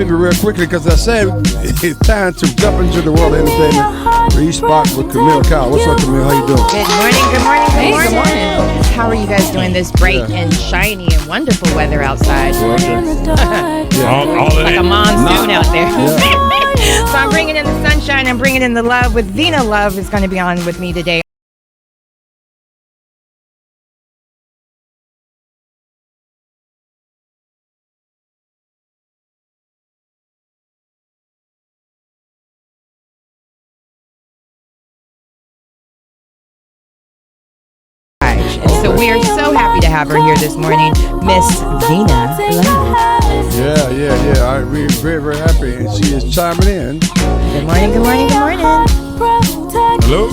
people real quickly because I said it's time to jump into the world of entertainment. Re-Spot with Camille Kyle. What's up, Camille? How you doing? Good morning, good morning, good morning. Good morning. How are you guys doing this bright and shiny and wonderful weather outside? Well, All of Like it. a monsoon out there. Yeah. So I'm bringing in the sunshine, I'm bringing in the love with Vina Love is going to be on with me today. And so we are so happy to have her here this morning, Miss Vina Love. Yeah. We're very, very happy, and she is chiming in. Good morning, good morning, good morning. Hello.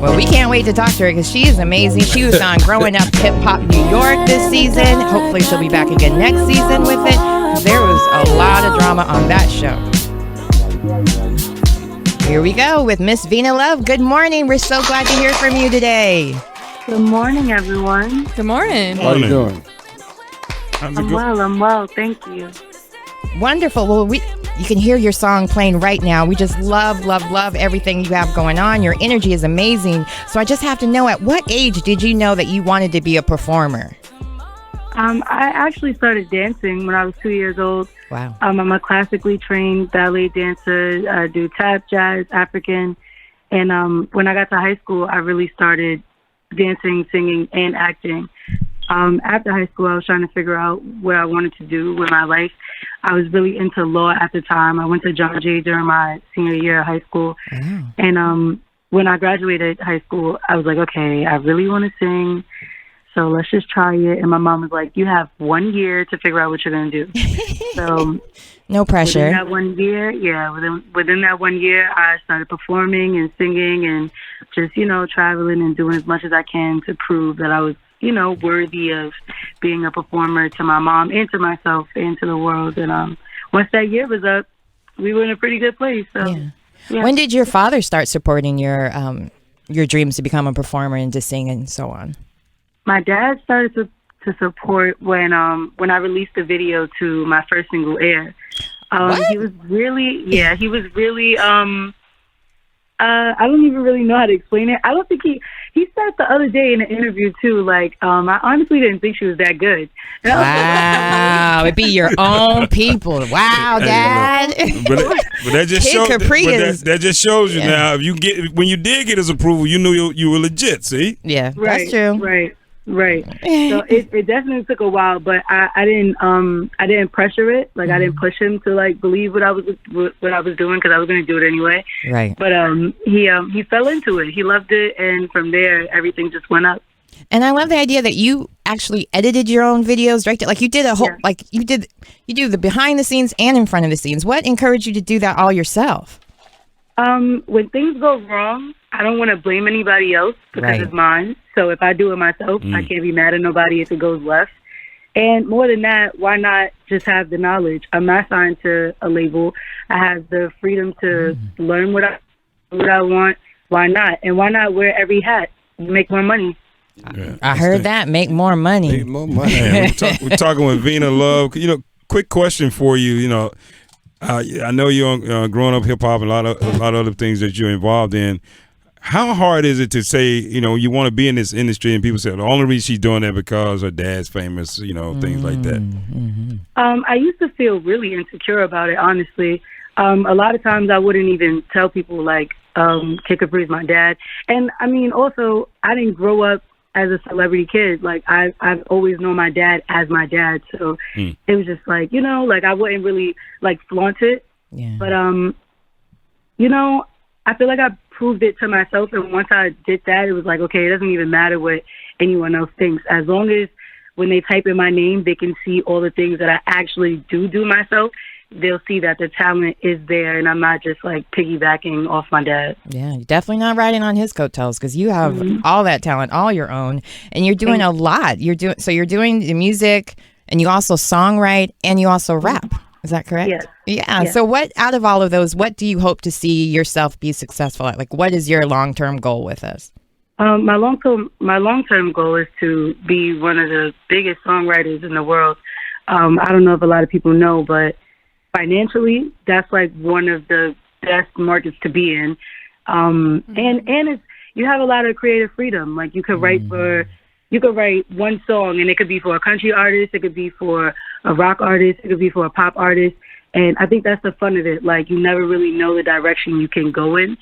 Well, we can't wait to talk to her because she is amazing. She was on Growing Up Hip-Hop New York this season. Hopefully she'll be back again next season with it. There was a lot of drama on that show. Here we go with Miss Vina Love. Good morning. We're so glad to hear from you today. Good morning, everyone. Good morning. How you doing? I'm well. Thank you. Wonderful. Well, you can hear your song playing right now. We just love everything you have going on. Your energy is amazing. So I just have to know, at what age did you know that you wanted to be a performer? I actually started dancing when I was 2 years old. Wow. I'm a classically trained ballet dancer. I do tap, jazz, African. And when I got to high school, I really started dancing, singing, and acting. After high school, I was trying to figure out what I wanted to do with my life. I was really into law at the time. I went to John Jay during my senior year of high school. Wow. And when I graduated high school, I was like, okay, I really want to sing. So let's just try it. And my mom was like, you have 1 year to figure out what you're going to do. So No pressure. within that 1 year, within that 1 year, I started performing and singing and just, traveling and doing as much as I can to prove that I was, worthy of being a performer to my mom and to myself and to the world. And once that year was up, we were in a pretty good place. So, yeah. When did your father start supporting your dreams to become a performer and to sing and so on? My dad started to support when I released the video to my first single, Air. He was really, I don't even really know how to explain it. I don't think he said the other day in an interview too, like, I honestly didn't think she was that good. And I was Wow, it'd be your own people. Wow, Dad. But that just Kid shows. Capri That just shows you now. If when you did get his approval, you knew you were legit. See? Yeah, Right, that's true. Right. So it definitely took a while, but I didn't pressure it. Like I didn't push him to like believe what I was doing because I was going to do it anyway. Right. But he fell into it. He loved it, and from there everything just went up. And I love the idea that you actually edited your own videos, right? Like you did a whole, you do the behind the scenes and in front of the scenes. What encouraged you to do that all yourself? When things go wrong, I don't want to blame anybody else because it's mine. So if I do it myself, I can't be mad at nobody if it goes left. And more than that, why not just have the knowledge? I'm not signed to a label. I have the freedom to learn what I want. Why not? And why not wear every hat? Make more money. Yeah, I heard that. Make more money. Need more money. Man, we're talking with Vina Love. Quick question for you. I know you're on Growing Up Hip-Hop and a lot of other things that you're involved in. How hard is it to say, you want to be in this industry and people say the only reason she's doing that because her dad's famous, things like that? Mm-hmm. I used to feel really insecure about it, honestly. A lot of times I wouldn't even tell people like Kid Capri is my dad. And I mean, also, I didn't grow up as a celebrity kid. Like I've always known my dad as my dad. So it was just like, like I wouldn't really like flaunt it. Yeah. But, I feel like I proved it to myself. And once I did that, it was like, okay, it doesn't even matter what anyone else thinks. As long as when they type in my name, they can see all the things that I actually do myself. They'll see that the talent is there and I'm not just like piggybacking off my dad. Yeah, you're definitely not riding on his coattails because you have all that talent, all your own, and you're doing a lot. You're doing the music and you also songwrite and you also rap. Is that correct? Yes. Yeah. Yes. So what out of all of those, what do you hope to see yourself be successful at? Like what is your long-term goal with this? My long-term goal is to be one of the biggest songwriters in the world. I don't know if a lot of people know, but financially, that's like one of the best markets to be in. And it's, you have a lot of creative freedom. Like you could write one song and it could be for a country artist, it could be for a rock artist, it could be for a pop artist. And I think that's the fun of it. Like you never really know the direction you can go in,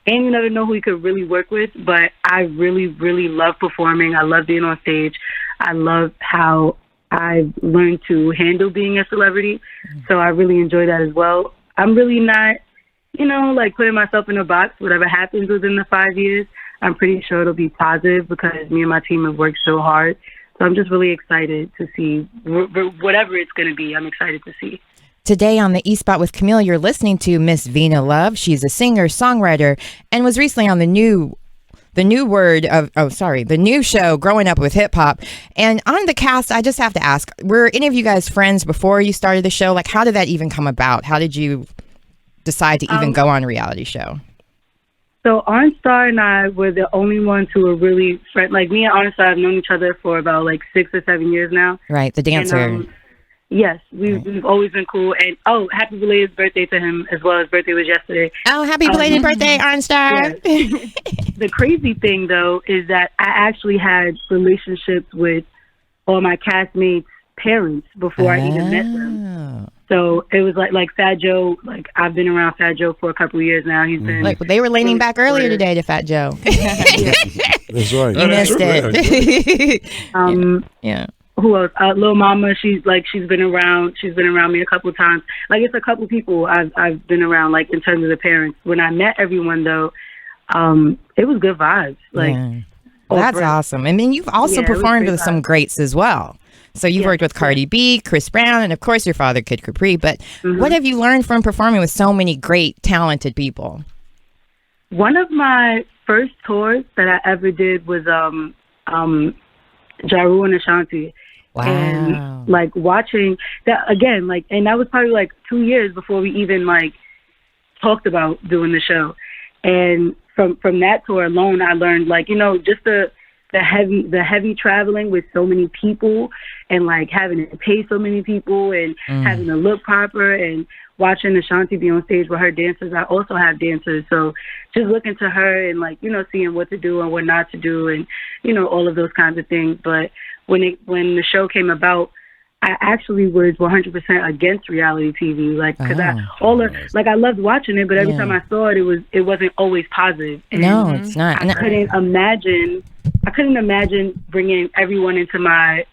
and you never know who you could really work with. But I really, really love performing. I love being on stage. I love how I've learned to handle being a celebrity. So I really enjoy that as well. I'm really not, like putting myself in a box. Whatever happens within the 5 years, I'm pretty sure it'll be positive because me and my team have worked so hard. So I'm just really excited to see whatever it's going to be. I'm excited to see. Today on the E-Spot with Camille, you're listening to Miss Vina Love. She's a singer, songwriter, and was recently on the new show, Growing Up with Hip-Hop. And on the cast, I just have to ask, were any of you guys friends before you started the show? Like, how did that even come about? How did you decide to even go on a reality show? So OnStar and I were the only ones who were really friends. Like, me and OnStar have known each other for about, 6 or 7 years now. Right, the dancer. And, yes, we've always been cool. And, happy belated birthday to him as well. His birthday was yesterday. Oh, happy belated birthday, OnStar. Yeah. The crazy thing, though, is that I actually had relationships with all my castmates' parents before I even met them. So it was like Fat Joe. Like, I've been around Fat Joe for a couple of years now. He's been they were leaning back earlier today to Fat Joe. That's right. You missed it. Yeah. Who else? Lil Mama. She's been around. She's been around me a couple of times. Like, it's a couple people I've been around. Like, in terms of the parents. When I met everyone, though, it was good vibes. Like, that's awesome. I mean, you've also performed with some greats as well. So you've worked with Cardi B, Chris Brown, and of course your father, Kid Capri. But what have you learned from performing with so many great, talented people? One of my first tours that I ever did was Ja Rule and Ashanti. Wow. And watching that again, and that was probably 2 years before we even talked about doing the show. And from that tour alone, I learned just the heavy traveling with so many people and having to pay so many people and having to look proper and watching Ashanti be on stage with her dancers. I also have dancers. So just looking to her and seeing what to do and what not to do and, all of those kinds of things. But when the show came about, I actually was 100% against reality TV, because I loved watching it, but every time I saw it, it wasn't always positive. And no, it's not. I couldn't imagine bringing everyone into my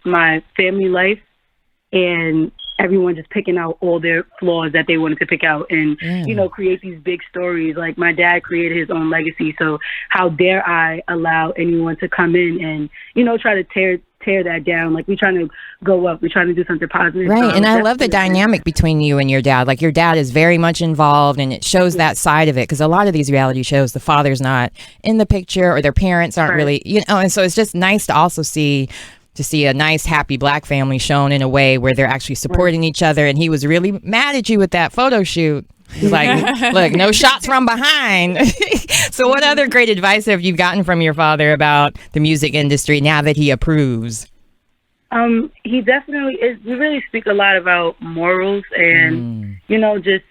family life and everyone just picking out all their flaws that they wanted to pick out and create these big stories. Like, my dad created his own legacy, so how dare I allow anyone to come in and try to tear that down. We're trying to go up. We're trying to do something positive. Right, and I love the dynamic between you and your dad. Your dad is very much involved, and it shows that side of it, because a lot of these reality shows, the father's not in the picture or their parents aren't really, and so it's just nice to also see a nice, happy Black family shown in a way where they're actually supporting each other. And he was really mad at you with that photo shoot. He's like, look, no shots from behind. So what other great advice have you gotten from your father about the music industry now that he approves? He definitely is. We really speak a lot about morals and, just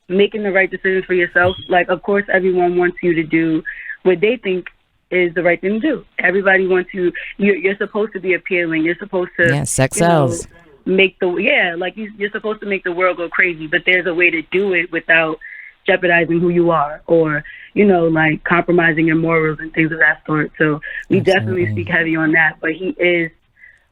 making the right decisions for yourself. Of course, everyone wants you to do what they think is the right thing to do. Everybody wants you. You're supposed to be appealing. You're supposed to sex sells. You're supposed to make the world go crazy, but there's a way to do it without jeopardizing who you are or compromising your morals and things of that sort. So we definitely speak heavy on that, but he is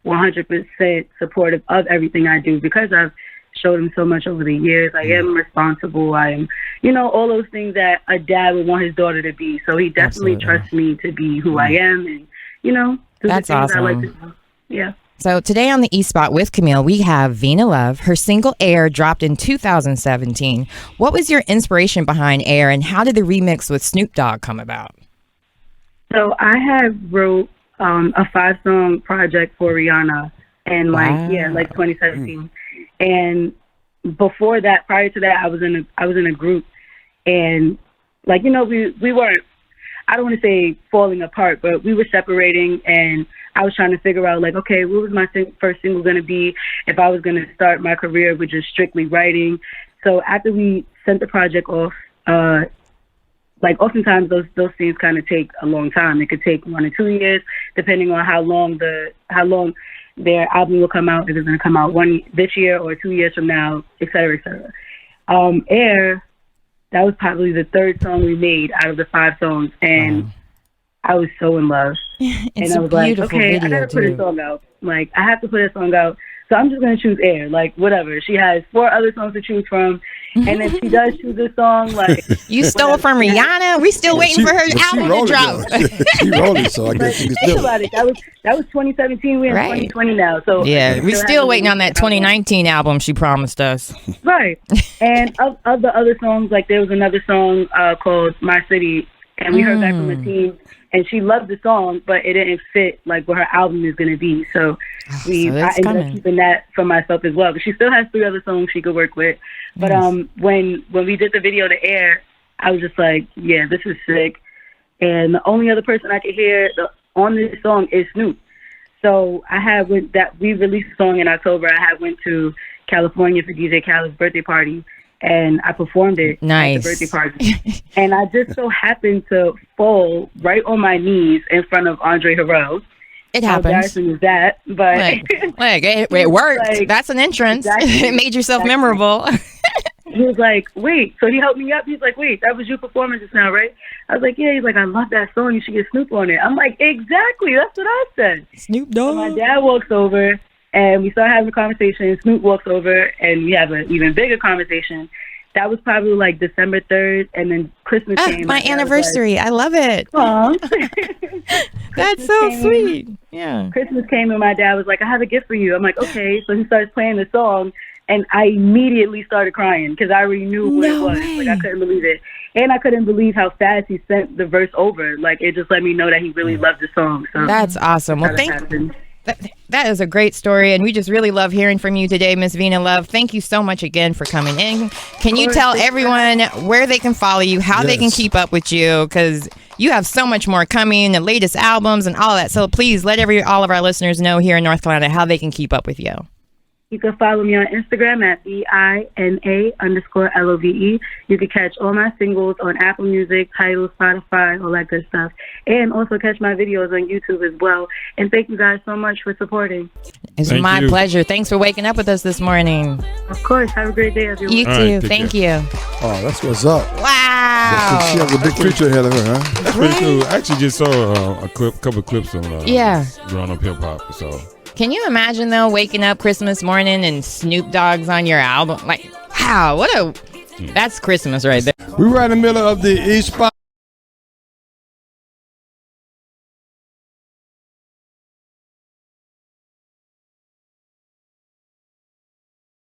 100% supportive of everything I do because I've showed him so much over the years. I am responsible. I am, all those things that a dad would want his daughter to be. So he definitely trusts me to be who I am and, do That's the things awesome. I like to do. Yeah. So today on the E-Spot with Camille, we have Vina Love. Her single Air dropped in 2017. What was your inspiration behind Air, and how did the remix with Snoop Dogg come about? So I had wrote a 5-song project for Rihanna in 2017. And before that, prior to that, I was in a group, and we weren't, I don't want to say falling apart, but we were separating, and I was trying to figure out, like, okay, what was my first single going to be if I was going to start my career with just strictly writing. So after we sent the project off, like oftentimes those things kind of take a long time. It could take 1 or 2 years, depending on how long their album will come out. If it's going to come out this year or 2 years from now, et cetera, et cetera. Air, that was probably the third song we made out of the 5 songs, and I was so in love. It's and I was like, okay, video, I gotta put a song out. Like, I have to put a song out. So I'm just going to choose Air. Like, whatever. She has 4 other songs to choose from. And if she does choose a song, like... You stole it from Rihanna? We still waiting for her album to drop. She rolled it, so I guess you can Think still... about it. That was 2017. We're in 2020 now. So yeah, we're still waiting on that 2019 album she promised us. Right. And of the other songs, like, there was another song called My City. And we heard back from the team. And she loved the song, but it didn't fit like what her album is going to be. So I ended up keeping that for myself as well. But she still has 3 other songs she could work with. But when we did the video to Air, I was just like, yeah, this is sick. And the only other person I could hear on this song is Snoop. So we released the song in October. I went to California for DJ Khaled's birthday party. And I performed it at the birthday party. And I just so happened to fall right on my knees in front of Andre Harrell. It happens. How embarrassing is that? But it worked. Like, that's an entrance. Exactly. It made yourself memorable. He was like, wait. So he helped me up. He's like, wait, that was you performing just now, right? I was like, yeah. He's like, I love that song. You should get Snoop on it. I'm like, exactly. That's what I said. Snoop Dogg. So my dad walks over. And we start having a conversation. Snoop walks over, and we have an even bigger conversation. That was probably like December 3rd, and then Christmas came. My anniversary. Like, I love it. That's so sweet. Yeah. Christmas came, and my dad was like, I have a gift for you. I'm like, okay. So he starts playing the song, and I immediately started crying because I already knew what it was. Like, I couldn't believe it. And I couldn't believe how fast he sent the verse over. Like, it just let me know that he really loved the song. So that's awesome. Well, that is a great story, and we just really love hearing from you today, Miss Vina Love. Thank you so much again for coming in. Can you tell everyone where they can follow you, how they can keep up with you, because you have so much more coming, the latest albums and all that. So please let all of our listeners know here in North Carolina how they can keep up with you. You can follow me on Instagram at VINA_LOVE. You can catch all my singles on Apple Music, Tidal, Spotify, all that good stuff. And also catch my videos on YouTube as well. And thank you guys so much for supporting. It's my pleasure. Thanks for waking up with us this morning. Of course. Have a great day, everyone. You too. Thank you. Oh, that's what's up. Wow. She has a big future ahead of her, huh? That's pretty cool. I actually just saw a couple clips on Growing Up Hip-Hop. So. Can you imagine, though, waking up Christmas morning and Snoop Dogg's on your album? Like, how? That's Christmas right there. We were in the middle of the East Spot.